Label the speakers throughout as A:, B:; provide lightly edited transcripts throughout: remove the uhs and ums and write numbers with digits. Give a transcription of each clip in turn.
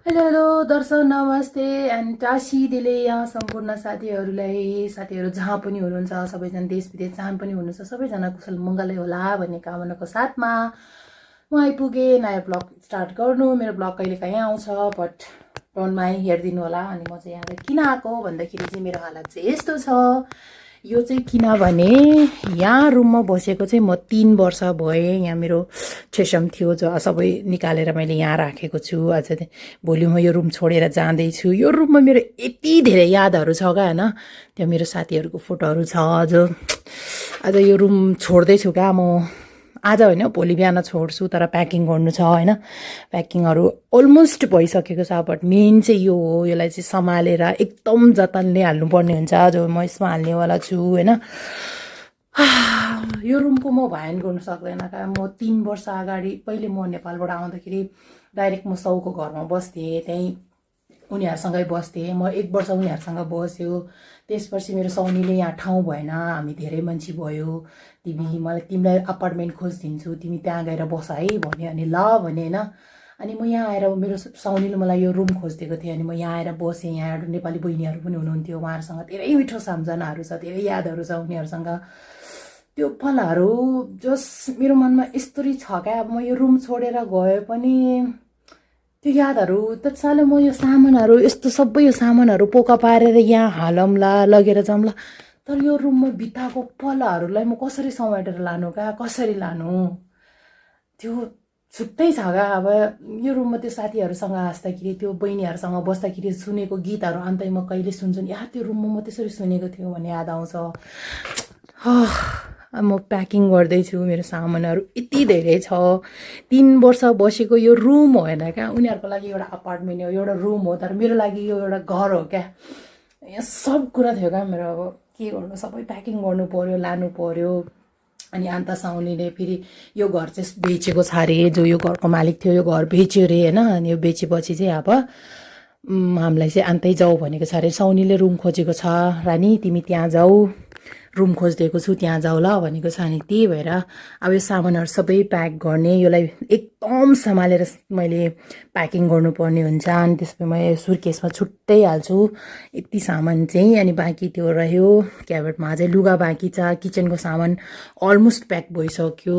A: Hello hello दर्शक नमस्ते and Tashi दिले यहाँ सम्पूर्ण साथीहरू जहाँ पनि हुनुहुन्छ सबैजना देश विदेश जहाँ पनि हुनुहुन्छ सबैजना कुशल मङ्गलै होला भन्ने कामनाको साथमा म आइपुगेँ नयाँ ब्लग स्टार्ट गर्नु। मेरो ब्लग कहिले काहीँ आउँछ बट डोन्ट माइन्ड हेरिदिनु होला। अनि म चाहिँ यहाँ किन आएको भन्दाखेरि चाहिँ मेरो हालत चाहिँ यस्तो छ। यो चाहिँ किनभने यहाँ रुममा बसेको चाहिँ म 3 वर्ष भएँ। यहाँ मेरो छेसम थियो जो सबै निकालेर मैले यहाँ राखेको छु। आज भोलि म यो रुम छोडेर जाँदैछु। यो रुममा मेरो यति धेरै यादहरू छ क्या होइन। त्यो मेरो साथीहरूको फोटोहरू छ जो आज यो रुम छोड्दैछु क्या म। आज होइन भोलि बिहान छोड्छु तर प्याकिङ गर्नु छ होइन। प्याकिङहरू अलमोस्ट भइसकेको छ बट मेन चाहिँ यो हो। यसलाई चाहिँ सम्हालेर एकदम जतनले हाल्नुपर्ने हुन्छ जो म यसमा हाल्नेवाला छु होइन। यो रुमको म भयान गर्नु सक्दैन क्या। म 3 वर्ष अगाडि पहिले म नेपालबाट आउँदाखेरि डाइरेक्ट म साउको घरमा बस्थेँ। त्यहीँ उनीहरूसँगै बस्थेँ। म 1 वर्ष उनीहरूसँग बस्यो। त्यसपछि मेरो साउनीले यहाँ ठाउँ भएन, हामी धेरै मान्छे भयो, तिमीलाई अपार्टमेन्ट खोजिदिन्छु, तिमी त्यहाँ गएर बस है भन्यो। अनि ल भने होइन। अनि म यहाँ आएर मेरो साउनीले मलाई यो रुम खोजिदिएको थियो। अनि म यहाँ आएर बसेँ। यहाँ एउटा नेपाली बहिनीहरू पनि हुनुहुन्थ्यो। उहाँहरूसँग धेरै मिठो सम्झनाहरू छ, धेरै यादहरू छ उनीहरूसँग। त्यो पलहरू जस मेरो मनमा यस्तरी छ क्या। अब म यो रुम छोडेर गए पनि त्यो यादहरू त साले म यो सामानहरू यस्तो सबै यो सामानहरू पोका पारेर यहाँ हालौँला, लगेर जाउँला। तर यो रुममा बिताएको पलहरूलाई म कसरी समेटेर लानु क्या, कसरी लानु त्यो छुट्टै छ क्या। अब यो रुममा त्यो साथीहरूसँग हाँस्दाखेरि, त्यो बहिनीहरूसँग बस्दाखेरि सुनेको गीतहरू अन्तै म कहिले सुन्छु नि, या त्यो रुममा म त्यसरी सुनेको थियो भन्ने याद आउँछ। म प्याकिङ गर्दैछु। मेरो सामानहरू यति धेरै छ। 3 वर्ष बसेको यो रुम होइन क्या। उनीहरूको लागि एउटा अपार्टमेन्ट हो, एउटा रुम हो, तर मेरो लागि यो एउटा घर हो क्या। यहाँ सब कुरा थियो क्या मेरो। अब के गर्नु, सबै प्याकिङ गर्नु पर्यो, लानु पर्यो। अनि अन्त साउनीले फेरि यो घर चाहिँ बेचेको छ अरे। जो यो घरको मालिक थियो यो घर बेच्यो अरे होइन। अनि यो बेचेपछि चाहिँ अब हामीलाई चाहिँ अन्तै जाऊ भनेको छ अरे। साउनीले रुम खोजेको छ, रानी तिमी त्यहाँ जाऊ, रुम खोजिदिएको छु त्यहाँ जाऊ ल भनेको छ। अनि त्यही भएर अब यो सामानहरू सबै प्याक गर्ने, यसलाई एकदम सम्हालेर मैले प्याकिङ गर्नुपर्ने हुन्छ। अनि त्यसपछि म सुर्केसमा छुट्टै हाल्छु यति सामान चाहिँ। अनि बाँकी त्यो रह्यो क्याबिनेटमा चाहिँ लुगा बाँकी छ। किचनको सामान अलमोस्ट प्याक भइसक्यो।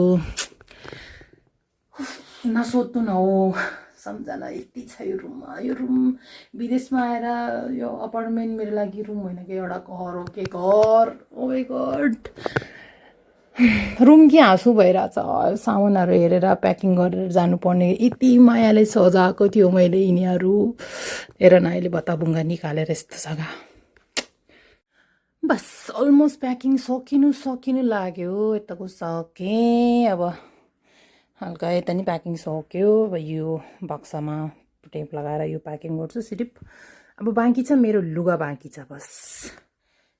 A: नसोध्नु न हो, सम्झना यति छ यो रुममा। यो रुम विदेशमा आएर यो अपार्टमेन्ट मेरो लागि रुम होइन कि एउटा घर हो कि घर। ओ माई गॉड, रुम कि हाँसु भइरहेछ। सामानहरू हेरेर प्याकिङ गरेर जानुपर्ने यति मायाले सजाएको थियो मैले यिनीहरू। हेर न अहिले भत्ताभुङ्गा निकालेर यस्तो जग्गा। बस अलमोस्ट प्याकिङ सकिनु लाग्यो। यताको सकेँ। अब हल्का यता नि प्याकिङ सक्यो। अब यो बक्सामा टेप लगाएर यो प्याकिङ गर्छु सिर्फ। अब बाँकी छ मेरो लुगा बाँकी छ बस।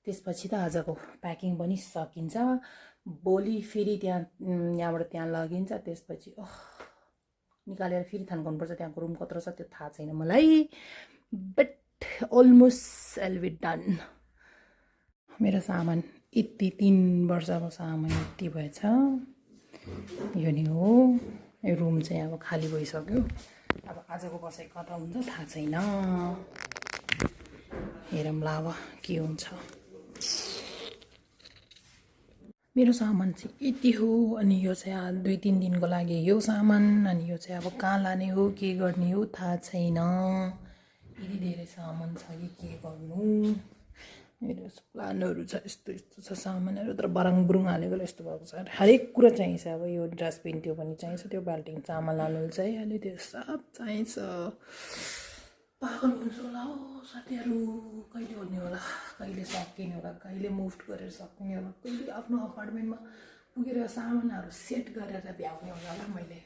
A: त्यसपछि त आजको प्याकिङ पनि सकिन्छ। भोलि फेरि यहाँबाट त्यहाँ लगिन्छ। त्यसपछि निकालेर फेरि थान्नुपर्छ त्यहाँको रुम कत्रो छ त्यो थाहा छैन मलाई। But almost all be done. मेरो सामान यति 3 वर्षको सामान यति भएछ। यो नि हो। यो रुम चाहिँ अब खाली भइसक्यो। अब आजको बसाइ कता हुन्छ थाहा छैन। हेरौँला अब के हुन्छ। मेरो सामान चाहिँ यति हो। अनि यो चाहिँ 2-3 दिनको लागि यो सामान। अनि यो चाहिँ अब कहाँ लाने हो के गर्ने हो थाहा छैन। यति धेरै सामान छ कि के गर्नु। मेरो प्लानहरू छ, यस्तो यस्तो छ सामानहरू। तर बराङबुरुङ हालेको यस्तो भएको छ। हरेक कुरा चाहिन्छ। अब यो डस्टबिन त्यो पनि चाहिन्छ, त्यो बाल्टिङ चामल हाल्नु चाहिहाल्यो, त्यो सब चाहिन्छ। पागल हुन्छ होला हो साथीहरू। कहिले हुने होला, कहिले सकिने होला, कहिले मुभ गरेर सकिने होला, कहिले आफ्नो अपार्टमेन्टमा पुगेर सामानहरू सेट गरेर भ्याउने होला मैले।